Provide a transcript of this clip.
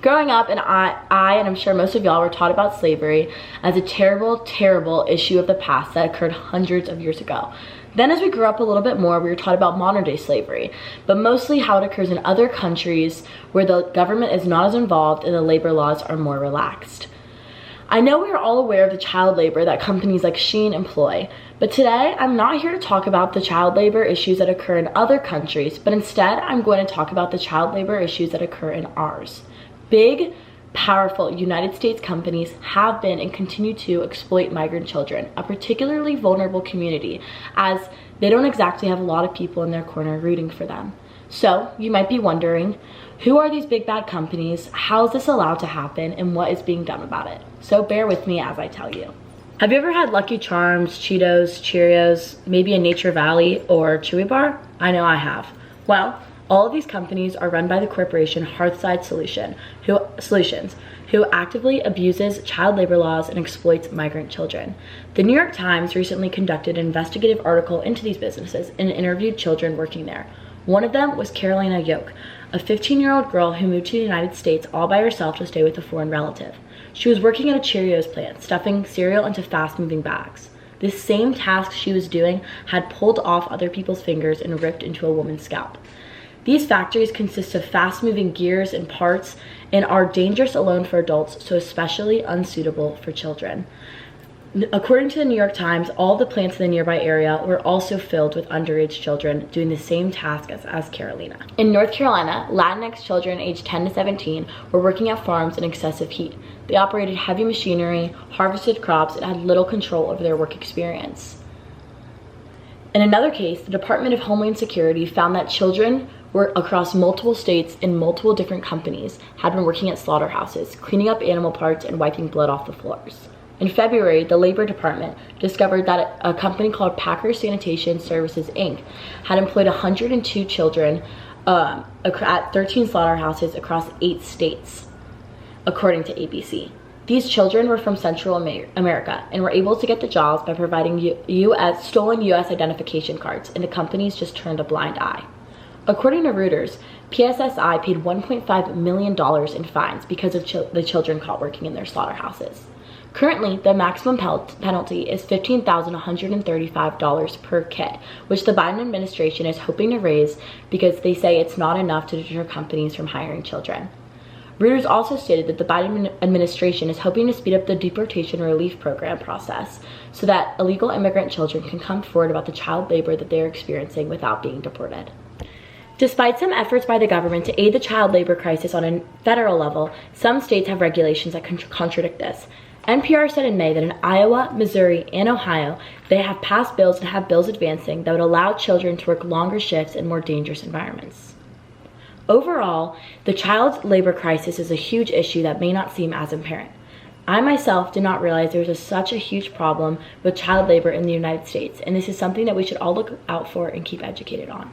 Growing up, and and I'm sure most of y'all were taught about slavery as a terrible, terrible issue of the past that occurred hundreds of years ago. Then as we grew up a little bit more, we were taught about modern day slavery, but mostly how it occurs in other countries where the government is not as involved and the labor laws are more relaxed. I know we are all aware of the child labor that companies like Shein employ, but today I'm not here to talk about the child labor issues that occur in other countries, but instead I'm going to talk about the child labor issues that occur in ours. Big, powerful United States companies have been and continue to exploit migrant children, a particularly vulnerable community, as they don't exactly have a lot of people in their corner rooting for them. So you might be wondering, who are these big bad companies? How is this allowed to happen? And what is being done about it? So bear with me as I tell you. Have you ever had Lucky Charms, Cheetos, Cheerios, maybe a Nature Valley or Chewy Bar? I know I have. Well, all of these companies are run by the corporation Hearthside Solutions, who actively abuses child labor laws and exploits migrant children. The New York Times recently conducted an investigative article into these businesses and interviewed children working there. One of them was Carolina Yoke, a 15-year-old girl who moved to the United States all by herself to stay with a foreign relative. She was working at a Cheerios plant, stuffing cereal into fast-moving bags. This same task she was doing had pulled off other people's fingers and ripped into a woman's scalp. These factories consist of fast-moving gears and parts and are dangerous alone for adults, so especially unsuitable for children. According to the New York Times, all the plants in the nearby area were also filled with underage children doing the same task as Carolina. In North Carolina, Latinx children aged 10 to 17 were working at farms in excessive heat. They operated heavy machinery, harvested crops, and had little control over their work experience. In another case, the Department of Homeland Security found that children were across multiple states in multiple different companies had been working at slaughterhouses, cleaning up animal parts and wiping blood off the floors. In February, the Labor Department discovered that a company called Packer Sanitation Services, Inc. had employed 102 children at 13 slaughterhouses across 8 states, according to ABC. These children were from Central America and were able to get the jobs by providing stolen U.S. identification cards, and the companies just turned a blind eye. According to Reuters, PSSI paid $1.5 million in fines because of the children caught working in their slaughterhouses. Currently, the maximum penalty is $15,135 per kid, which the Biden administration is hoping to raise because they say it's not enough to deter companies from hiring children. Reuters also stated that the Biden administration is hoping to speed up the deportation relief program process so that illegal immigrant children can come forward about the child labor that they are experiencing without being deported. Despite some efforts by the government to aid the child labor crisis on a federal level, some states have regulations that contradict this. NPR said in May that in Iowa, Missouri, and Ohio, they have passed bills and have bills advancing that would allow children to work longer shifts in more dangerous environments. Overall, the child labor crisis is a huge issue that may not seem as apparent. I myself did not realize there was such a huge problem with child labor in the United States, and this is something that we should all look out for and keep educated on.